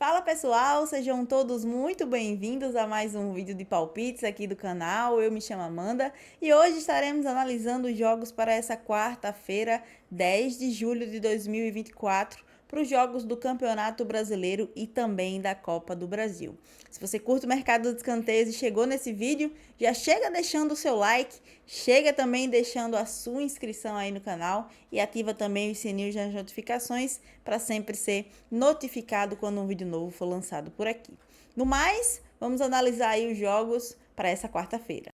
Fala pessoal, sejam todos muito bem-vindos a mais um vídeo de palpites aqui do canal. Eu me chamo Amanda e hoje estaremos analisando os jogos para essa quarta-feira, 10 de julho de 2024, para os jogos do Campeonato Brasileiro e também da Copa do Brasil. Se você curte o mercado dos escanteios e chegou nesse vídeo, já chega deixando o seu like, chega também deixando a sua inscrição aí no canal e ativa também os sininhos das notificações para sempre ser notificado quando um vídeo novo for lançado por aqui. No mais, vamos analisar aí os jogos para essa quarta-feira.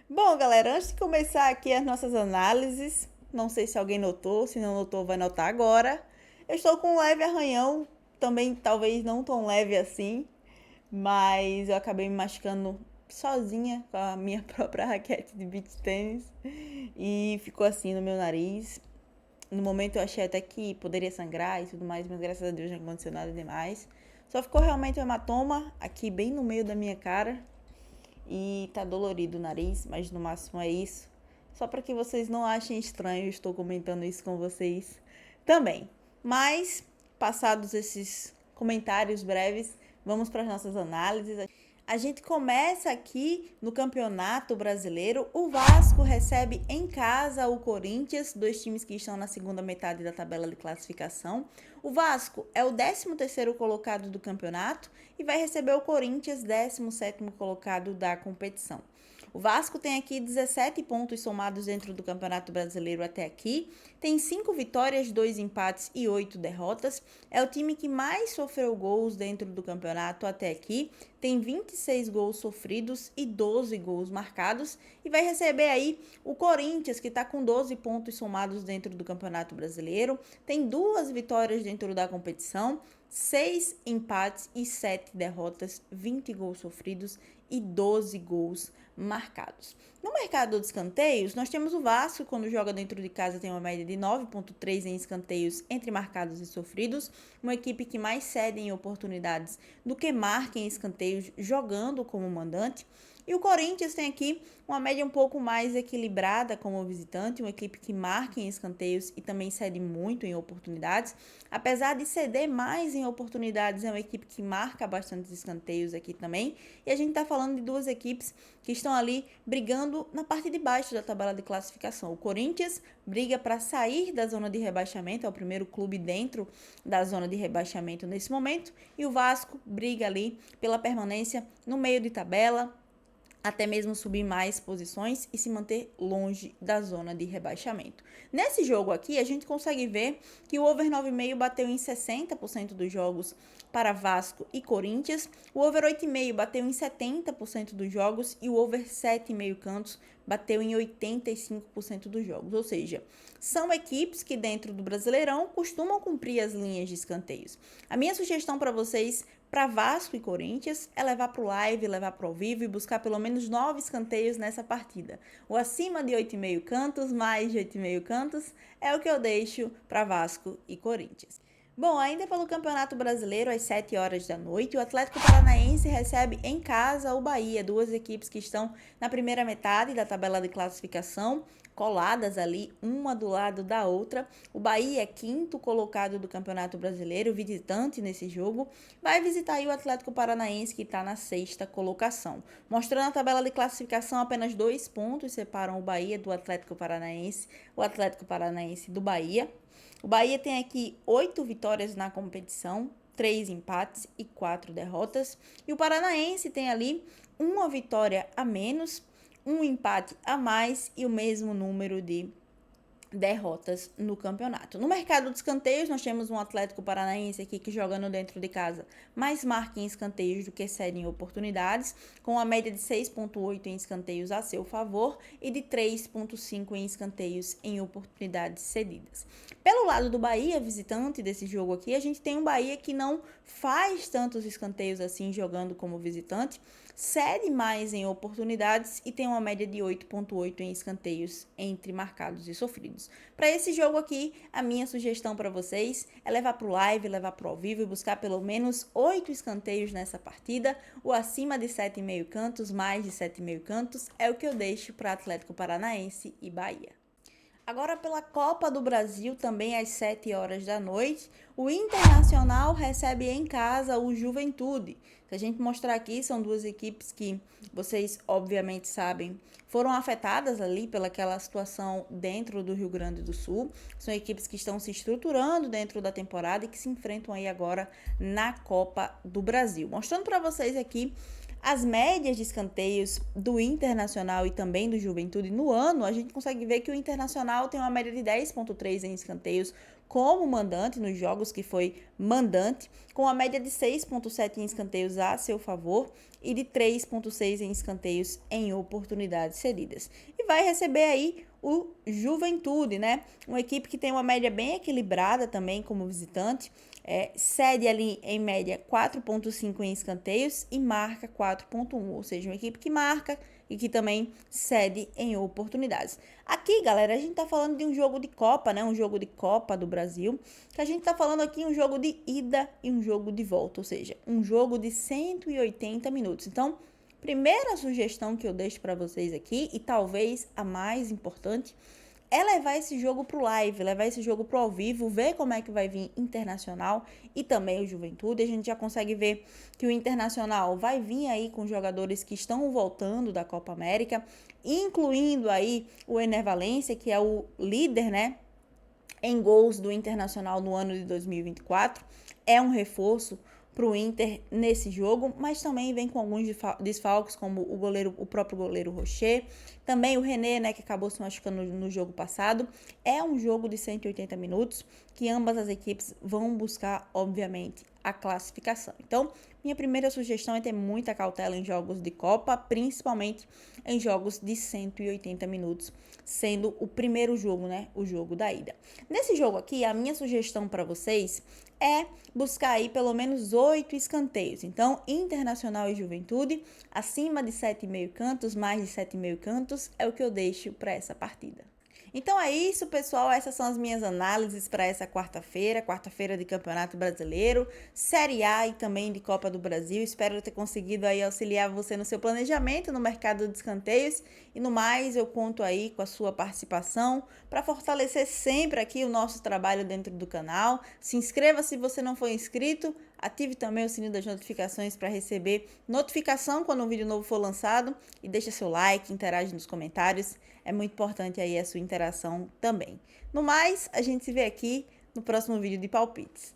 Bom, galera, antes de começar aqui as nossas análises, não sei se alguém notou, se não notou, vai notar agora. Eu estou com um leve arranhão, também talvez não tão leve assim, mas eu acabei me machucando sozinha com a minha própria raquete de beach tênis e ficou assim no meu nariz. No momento eu achei até que poderia sangrar e tudo mais, mas graças a Deus não aconteceu nada demais. Só ficou realmente um hematoma aqui bem no meio da minha cara e tá dolorido o nariz, mas no máximo é isso. Só para que vocês não achem estranho, eu estou comentando isso com vocês também. Mas, passados esses comentários breves, vamos para as nossas análises. A gente começa aqui no Campeonato Brasileiro. O Vasco recebe em casa o Corinthians, dois times que estão na segunda metade da tabela de classificação. O Vasco é o 13º colocado do campeonato e vai receber o Corinthians, 17º colocado da competição. O Vasco tem aqui 17 pontos somados dentro do Campeonato Brasileiro até aqui. Tem 5 vitórias, 2 empates e 8 derrotas. É o time que mais sofreu gols dentro do campeonato até aqui. Tem 26 gols sofridos e 12 gols marcados. E vai receber aí o Corinthians, que está com 12 pontos somados dentro do Campeonato Brasileiro. Tem 2 vitórias dentro da competição. 6 empates e 7 derrotas, 20 gols sofridos e 12 gols marcados. No mercado de escanteios, nós temos o Vasco, quando joga dentro de casa, tem uma média de 9,3 em escanteios entre marcados e sofridos, uma equipe que mais cede em oportunidades do que marca em escanteios jogando como mandante. E o Corinthians tem aqui uma média um pouco mais equilibrada como visitante, uma equipe que marca em escanteios e também cede muito em oportunidades. Apesar de ceder mais em oportunidades, é uma equipe que marca bastante escanteios aqui também. E a gente está falando de duas equipes que estão ali brigando na parte de baixo da tabela de classificação. O Corinthians briga para sair da zona de rebaixamento, é o primeiro clube dentro da zona de rebaixamento nesse momento. E o Vasco briga ali pela permanência no meio de tabela, até mesmo subir mais posições e se manter longe da zona de rebaixamento. Nesse jogo aqui, a gente consegue ver que o over 9,5 bateu em 60% dos jogos para Vasco e Corinthians, o over 8,5 bateu em 70% dos jogos e o over 7,5 cantos bateu em 85% dos jogos. Ou seja, são equipes que dentro do Brasileirão costumam cumprir as linhas de escanteios. A minha sugestão para vocês, para Vasco e Corinthians, é levar para o live, levar para o ao vivo e buscar pelo menos 9 escanteios nessa partida. O acima de 8,5 cantos, mais de 8,5 cantos, é o que eu deixo para Vasco e Corinthians. Bom, ainda pelo Campeonato Brasileiro, às 7 horas da noite, o Atlético Paranaense recebe em casa o Bahia, duas equipes que estão na primeira metade da tabela de classificação, coladas ali, uma do lado da outra. O Bahia é 5º colocado do Campeonato Brasileiro, visitante nesse jogo, vai visitar aí o Atlético Paranaense, que está na 6ª colocação. Mostrando a tabela de classificação, apenas 2 pontos separam o Bahia do Atlético Paranaense, o Atlético Paranaense do Bahia. O Bahia tem aqui 8 vitórias na competição, 3 empates e 4 derrotas. E o Paranaense tem ali uma vitória a menos, um empate a mais e o mesmo número de derrotas no campeonato. No mercado de escanteios, nós temos um Atlético Paranaense aqui que jogando dentro de casa mais marca em escanteios do que cede em oportunidades, com uma média de 6,8 em escanteios a seu favor e de 3,5 em escanteios em oportunidades cedidas. Pelo lado do Bahia, visitante desse jogo aqui, a gente tem um Bahia que não faz tantos escanteios assim jogando como visitante, cede mais em oportunidades e tem uma média de 8,8 em escanteios entre marcados e sofridos. Para esse jogo aqui, a minha sugestão para vocês é levar para o live, levar para o ao vivo e buscar pelo menos 8 escanteios nessa partida. O acima de 7,5 cantos, mais de 7,5 cantos, é o que eu deixo para Atlético Paranaense e Bahia. Agora pela Copa do Brasil, também às 7 horas da noite, o Internacional recebe em casa o Juventude. Se a gente mostrar aqui, são duas equipes que vocês obviamente sabem foram afetadas ali pelaquela situação dentro do Rio Grande do Sul. São equipes que estão se estruturando dentro da temporada e que se enfrentam aí agora na Copa do Brasil. Mostrando para vocês aqui as médias de escanteios do Internacional e também do Juventude no ano, a gente consegue ver que o Internacional tem uma média de 10,3 em escanteios como mandante nos jogos que foi mandante, com a média de 6,7 em escanteios a seu favor e de 3,6 em escanteios em oportunidades cedidas. E vai receber aí o Juventude, né? Uma equipe que tem uma média bem equilibrada também como visitante, cede ali em média 4,5 em escanteios e marca 4,1, ou seja, uma equipe que marca e que também cede em oportunidades. Aqui, galera, a gente tá falando de um jogo de Copa, né? Um jogo de Copa do Brasil, que a gente tá falando aqui um jogo de ida e um jogo de volta, ou seja, um jogo de 180 minutos. Então, primeira sugestão que eu deixo para vocês aqui, e talvez a mais importante, é levar esse jogo pro live, levar esse jogo pro ao vivo, ver como é que vai vir Internacional e também o Juventude. A gente já consegue ver que o Internacional vai vir aí com jogadores que estão voltando da Copa América, incluindo aí o Ener Valencia, que é o líder, né, em gols do Internacional no ano de 2024. É um reforço para o Inter nesse jogo, mas também vem com alguns desfalques, como o próprio goleiro Rocher, também o René, né, que acabou se machucando no jogo passado. É um jogo de 180 minutos que ambas as equipes vão buscar, obviamente, a classificação. Então, minha primeira sugestão é ter muita cautela em jogos de Copa, principalmente em jogos de 180 minutos, sendo o primeiro jogo, né, o jogo da ida. Nesse jogo aqui, a minha sugestão para vocês é buscar aí pelo menos 8 escanteios. Então, Internacional e Juventude, acima de 7,5 cantos, mais de 7,5 cantos, é o que eu deixo para essa partida. Então é isso, pessoal. Essas são as minhas análises para essa quarta-feira de Campeonato Brasileiro, Série A e também de Copa do Brasil. Espero ter conseguido aí auxiliar você no seu planejamento no mercado de escanteios. E no mais, eu conto aí com a sua participação para fortalecer sempre aqui o nosso trabalho dentro do canal. Se inscreva se você não for inscrito. Ative também o sininho das notificações para receber notificação quando um vídeo novo for lançado. E deixa seu like, interage nos comentários. É muito importante aí a sua interação também. No mais, a gente se vê aqui no próximo vídeo de palpites.